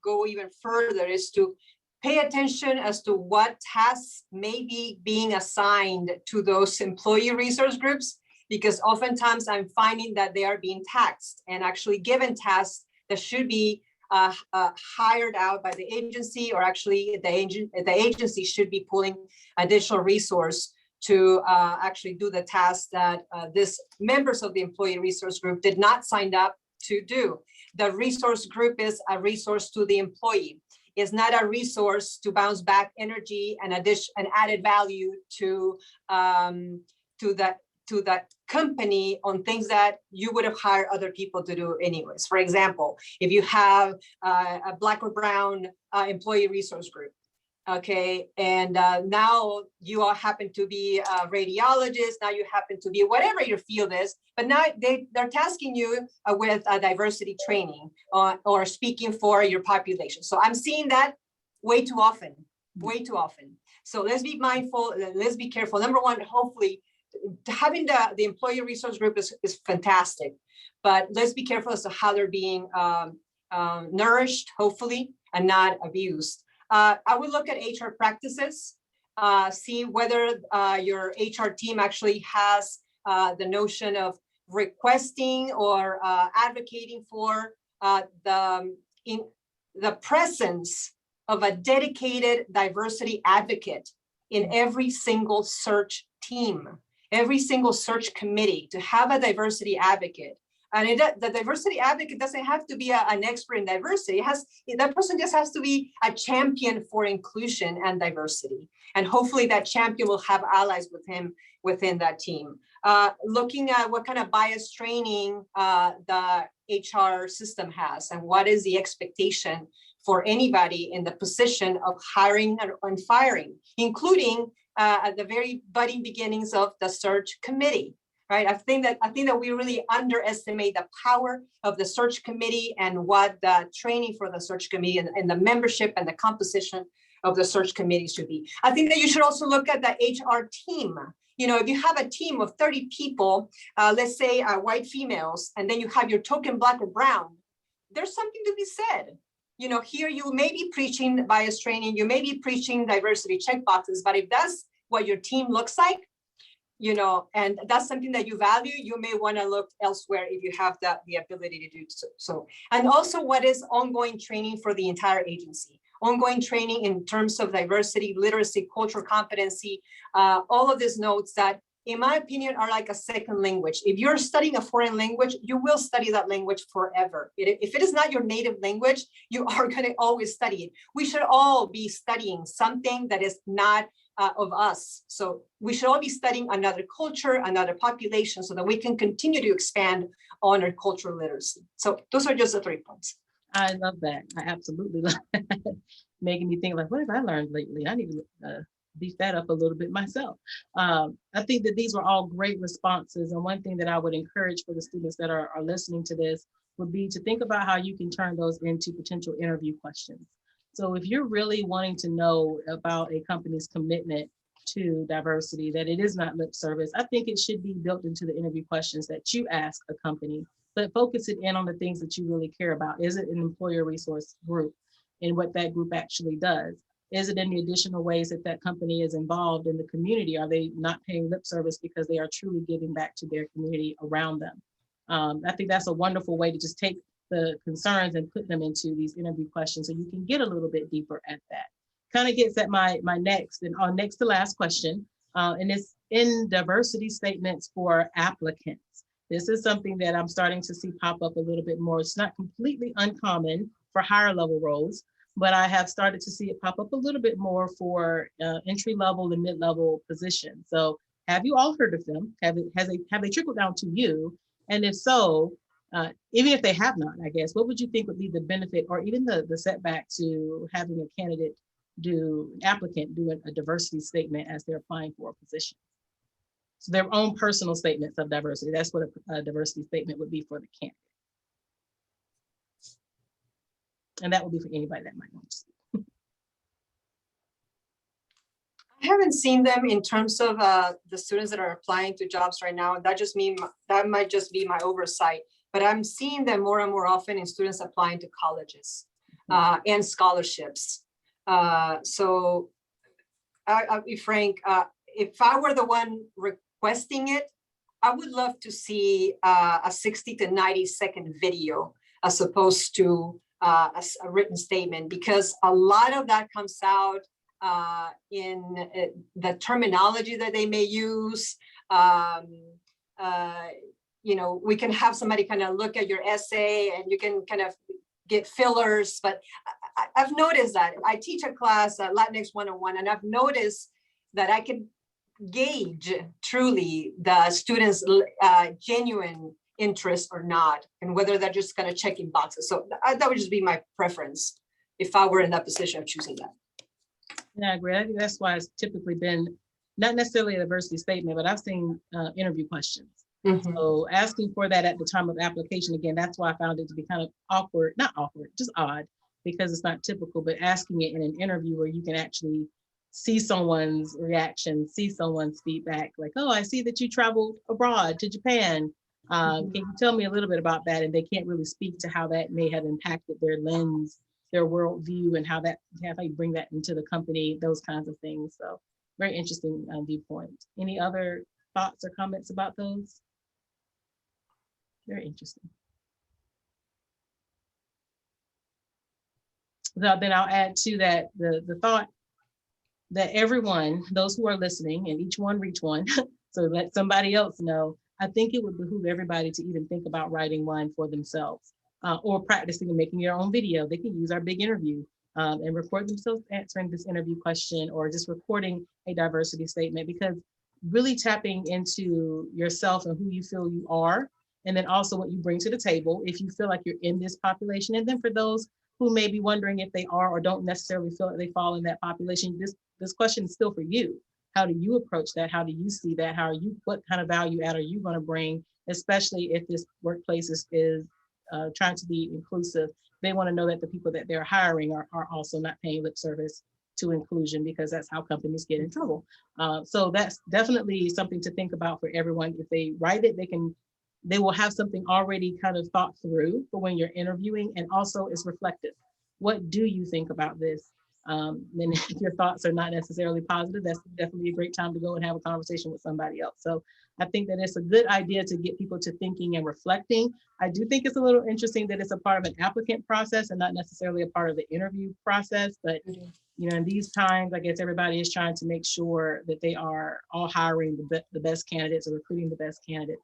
go even further is to pay attention as to what tasks may be being assigned to those employee resource groups, because oftentimes I'm finding that they are being taxed and actually given tasks that should be hired out by the agency, or actually the agency should be pulling additional resource to actually do the tasks that this members of the employee resource group did not sign up to do. The resource group is a resource to the employee. It's not a resource to bounce back energy and added value to that company on things that you would have hired other people to do anyways. For example, if you have a Black or Brown employee resource group, okay, and now you all happen to be a radiologist, now you happen to be whatever your field is, but now they're tasking you with a diversity training or speaking for your population. So I'm seeing that way too often. So let's be mindful, let's be careful. Number one, hopefully having the employee resource group is fantastic, but let's be careful as to how they're being nourished, hopefully, and not abused. I would look at HR practices, see whether your HR team actually has the notion of requesting or advocating for the presence of a dedicated diversity advocate in every single search team, every single search committee, to have a diversity advocate And the diversity advocate doesn't have to be an expert in diversity. That person just has to be a champion for inclusion and diversity. And hopefully that champion will have allies with him within that team. Looking at what kind of bias training the HR system has, and what is the expectation for anybody in the position of hiring and firing, including at the very budding beginnings of the search committee. Right. I think that we really underestimate the power of the search committee and what the training for the search committee and the membership and the composition of the search committee should be. I think that you should also look at the HR team. You know, if you have a team of 30 people, let's say white females, and then you have your token black or brown, there's something to be said. You know, here you may be preaching bias training, you may be preaching diversity checkboxes, but if that's what your team looks like, you know, and that's something that you value, you may want to look elsewhere if you have the ability to do so. And also, what is ongoing training for the entire agency? Ongoing training in terms of diversity, literacy, cultural competency, all of these notes that, in my opinion, are like a second language. If you're studying a foreign language, you will study that language forever. If it is not your native language, you are going to always study it. We should all be studying something that is not of us. So we should all be studying another culture, another population, so that we can continue to expand on our cultural literacy. So those are just the 3 points. I love that. I absolutely love that. Making me think like, what have I learned lately? I need to beef that up a little bit myself. I think that these were all great responses. And one thing that I would encourage for the students that are listening to this would be to think about how you can turn those into potential interview questions. So if you're really wanting to know about a company's commitment to diversity, that it is not lip service, I think it should be built into the interview questions that you ask a company, but focus it in on the things that you really care about. Is it an employer resource group and what that group actually does? Is it in the additional ways that that company is involved in the community? Are they not paying lip service because they are truly giving back to their community around them? I think that's a wonderful way to just take the concerns and put them into these interview questions so you can get a little bit deeper at that. Kind of gets at my next and our next to last question, and it's in diversity statements for applicants. This is something that I'm starting to see pop up a little bit more. It's not completely uncommon for higher level roles, but I have started to see it pop up a little bit more for entry level and mid-level positions. So have you all heard of them? Have they trickled down to you? And if so, even if they have not, I guess, what would you think would be the benefit or even the setback to having a candidate an applicant do a diversity statement as they're applying for a position? So their own personal statements of diversity. That's what a diversity statement would be for the candidate. And that would be for anybody that might want to speak. I haven't seen them in terms of the students that are applying to jobs right now. That might just be my oversight, but I'm seeing them more and more often in students applying to colleges and scholarships. So I'll be frank, if I were the one requesting it, I would love to see a 60 to 90 second video as opposed to a written statement, because a lot of that comes out in the terminology that they may use. You know, we can have somebody kind of look at your essay and you can kind of get fillers, but I've noticed that I teach a class, Latinx 101, and I've noticed that I can gauge truly the students' genuine interest or not, and whether they're just kind of checking boxes. So that would just be my preference if I were in that position of choosing that. Yeah, I agree. I think that's why it's typically been not necessarily a diversity statement, but I've seen interview questions. Mm-hmm. So asking for that at the time of application, again, that's why I found it to be kind of awkward, not awkward, just odd, because it's not typical, but asking it in an interview where you can actually see someone's reaction, see someone's feedback, like, oh, I see that you traveled abroad to Japan. Can you tell me a little bit about that? And they can't really speak to how that may have impacted their lens, their worldview, and how you bring that into the company, those kinds of things. So very interesting viewpoint. Any other thoughts or comments about those? Very interesting. So then I'll add to that the thought that everyone, those who are listening, and each one reach one, so let somebody else know I think it would behoove everybody to even think about writing one for themselves, or practicing and making your own video. They can use our big interview and record themselves answering this interview question, or just recording a diversity statement, because really tapping into yourself and who you feel you are, and then also what you bring to the table if you feel like you're in this population. And then for those who may be wondering if they are or don't necessarily feel that they fall in that population, this question is still for you. How do you approach that? How do you see that? What kind of value add are you going to bring, especially if this workplace is trying to be inclusive? They want to know that the people that they're hiring are also not paying lip service to inclusion, because that's how companies get in trouble. So that's definitely something to think about for everyone. If they write it, they will have something already kind of thought through for when you're interviewing, and also it's reflective. What do you think about this? And if your thoughts are not necessarily positive, that's definitely a great time to go and have a conversation with somebody else. So I think that it's a good idea to get people to thinking and reflecting. I do think it's a little interesting that it's a part of an applicant process and not necessarily a part of the interview process. But in these times, I guess everybody is trying to make sure that they are all hiring the best candidates or recruiting the best candidates.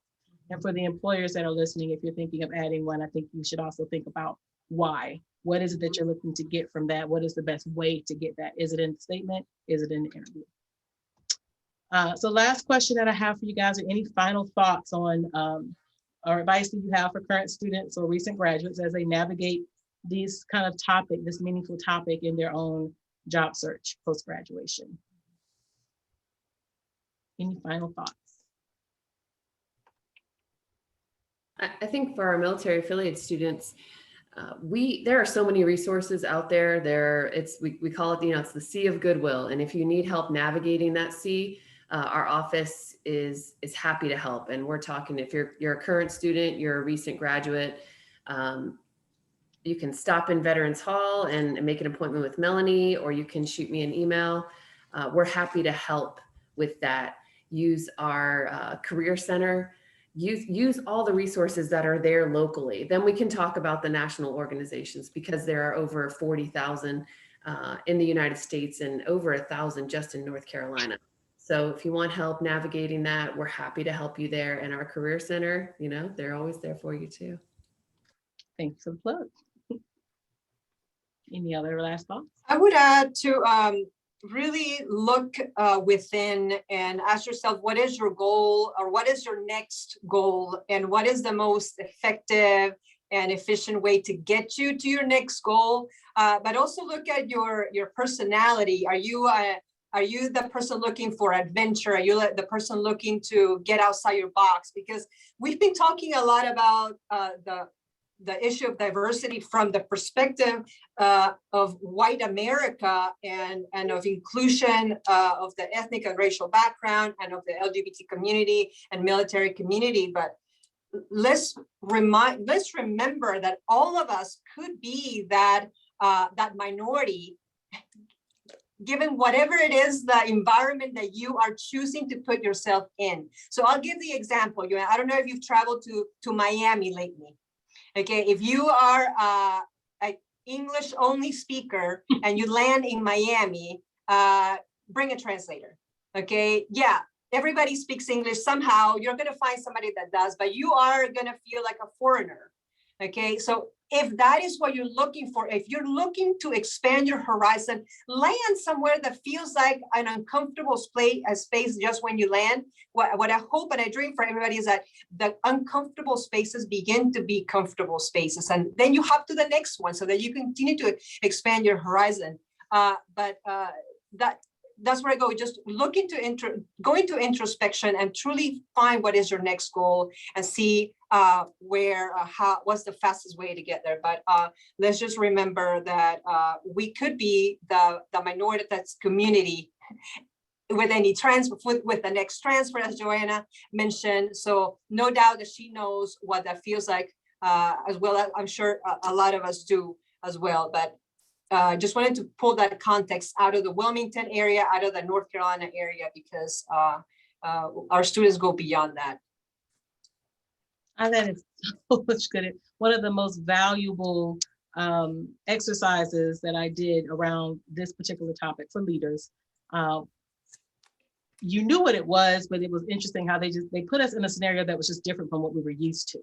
And for the employers that are listening, if you're thinking of adding one, I think you should also think about why. What is it that you're looking to get from that? What is the best way to get that? Is it in the statement? Is it in the interview? So last question that I have for you guys are any final thoughts on or advice that you have for current students or recent graduates as they navigate this meaningful topic in their own job search post-graduation? Any final thoughts? I think for our military affiliate students, there are so many resources out there. We call it, it's the sea of goodwill. And if you need help navigating that sea, our office is happy to help. And we're talking, if you're a current student, you're a recent graduate, you can stop in Veterans Hall and make an appointment with Melanie, or you can shoot me an email. We're happy to help with that. Use our Career Center. Use all the resources that are there locally. Then we can talk about the national organizations, because there are over 40,000 in the United States and over 1,000 just in North Carolina. So if you want help navigating that, we're happy to help you there. And our Career Center, they're always there for you too. Thanks for the plug. Any other last thoughts? I would add to really look within and ask yourself, what is your goal, or what is your next goal, and what is the most effective and efficient way to get you to your next goal. But also look at your personality. Are you the person looking for adventure? Are you the person looking to get outside your box? Because we've been talking a lot about the issue of diversity from the perspective of white America and of inclusion of the ethnic and racial background and of the LGBT community and military community. But let's remember that all of us could be that minority, given whatever it is, the environment that you are choosing to put yourself in. So I'll give the example. I don't know if you've traveled to Miami lately. Okay, if you are an English only speaker and you land in Miami, bring a translator. Okay, yeah, everybody speaks English somehow. You're going to find somebody that does, but you are going to feel like a foreigner. Okay, so if that is what you're looking for, if you're looking to expand your horizon, land somewhere that feels like an uncomfortable space just when you land. What I hope and I dream for everybody is that the uncomfortable spaces begin to be comfortable spaces, and then you hop to the next one so that you continue to expand your horizon. That's where I go. Just go into introspection and truly find what is your next goal and see what's the fastest way to get there. But let's just remember that we could be the minority that's community with any transfer, with the next transfer, as Joanna mentioned. So no doubt that she knows what that feels like, as well as I'm sure a lot of us do as well. But just wanted to pull that context out of the Wilmington area, out of the North Carolina area, because our students go beyond that. That is so much good. One of the most valuable exercises that I did around this particular topic for leaders you knew what it was, but it was interesting how they put us in a scenario that was just different from what we were used to.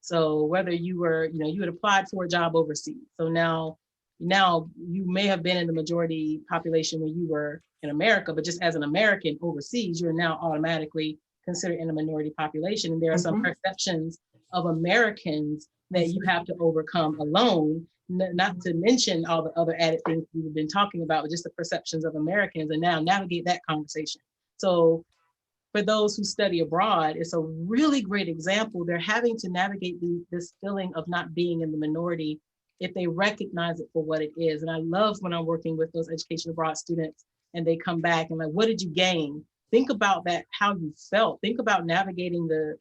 So whether you were, you had applied for a job overseas. So now you may have been in the majority population when you were in America, but just as an American overseas, you're now automatically considered in a minority population. And there are some perceptions of Americans that you have to overcome alone, not to mention all the other added things we've been talking about, just the perceptions of Americans, and now navigate that conversation. So for those who study abroad, it's a really great example. They're having to navigate this feeling of not being in the minority if they recognize it for what it is. And I love when I'm working with those education abroad students and they come back and like, what did you gain? Think about that, how you felt. Think about navigating the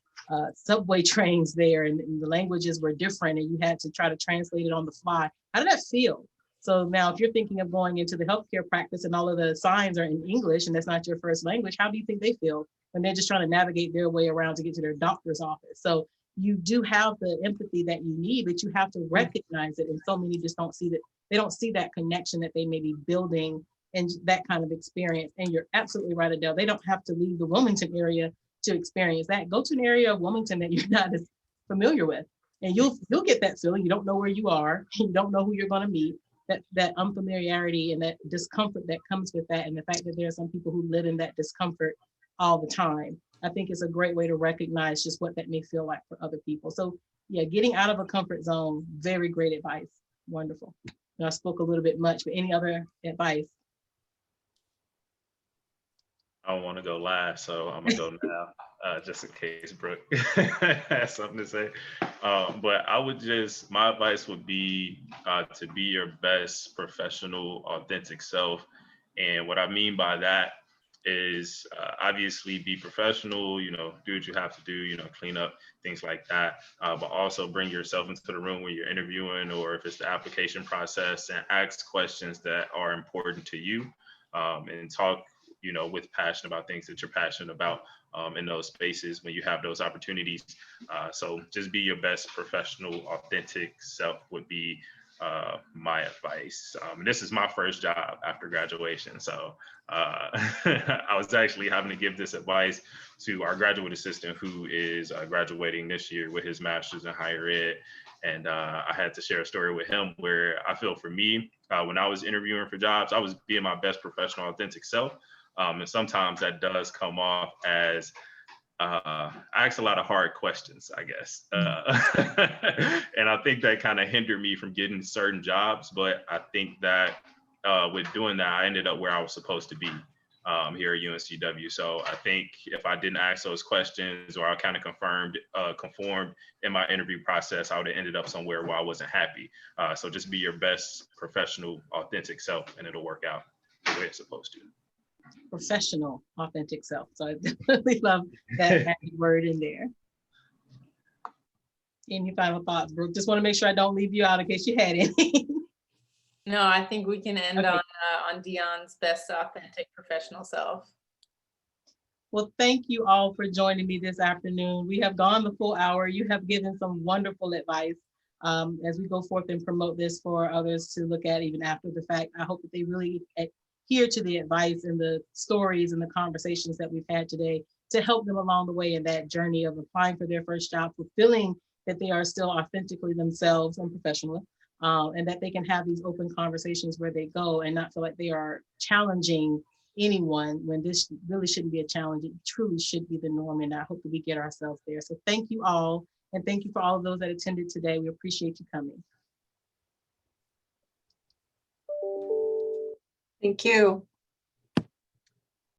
subway trains there, and the languages were different and you had to try to translate it on the fly. How did that feel? So now if you're thinking of going into the healthcare practice and all of the signs are in English and that's not your first language, how do you think they feel when they're just trying to navigate their way around to get to their doctor's office? So you do have the empathy that you need, but you have to recognize it. And so many just don't see that. They don't see that connection that they may be building and that kind of experience. And you're absolutely right, Adele. They don't have to leave the Wilmington area to experience that. Go to an area of Wilmington that you're not as familiar with, and you'll get that feeling. You don't know where you are. You don't know who you're going to meet. That unfamiliarity and that discomfort that comes with that, and the fact that there are some people who live in that discomfort all the time, I think is a great way to recognize just what that may feel like for other people. So yeah, getting out of a comfort zone, very great advice. Wonderful. And I spoke a little bit much, but any other advice? I don't want to go last, so I'm gonna go now, just in case Brooke has something to say. But my advice would be to be your best professional, authentic self. And what I mean by that is obviously be professional, do what you have to do, clean up, things like that. But also bring yourself into the room when you're interviewing, or if it's the application process, and ask questions that are important to you, and talk with passion about things that you're passionate about in those spaces when you have those opportunities. So just be your best professional, authentic self would be my advice. This is my first job after graduation. So I was actually having to give this advice to our graduate assistant who is graduating this year with his master's in higher ed. And I had to share a story with him where I feel for me, when I was interviewing for jobs, I was being my best professional, authentic self. And sometimes that does come off as I ask a lot of hard questions, I guess. And I think that kind of hindered me from getting certain jobs. But I think that with doing that, I ended up where I was supposed to be here at UNCW. So I think if I didn't ask those questions, or I kind of conformed in my interview process, I would have ended up somewhere where I wasn't happy. So just be your best professional, authentic self, and it'll work out the way it's supposed to. Professional, authentic self. So I definitely love that word in there. Any final thoughts, Brooke? Just want to make sure I don't leave you out in case you had any. No, I think we can end on Dion's best authentic professional self. Well, thank you all for joining me this afternoon. We have gone the full hour. You have given some wonderful advice as we go forth and promote this for others to look at even after the fact. I hope that they really adhere to the advice and the stories and the conversations that we've had today to help them along the way in that journey of applying for their first job, fulfilling that they are still authentically themselves and professional, and that they can have these open conversations where they go and not feel like they are challenging anyone when this really shouldn't be a challenge. It truly should be the norm, and I hope that we get ourselves there. So thank you all, and thank you for all of those that attended today. We appreciate you coming. Thank you.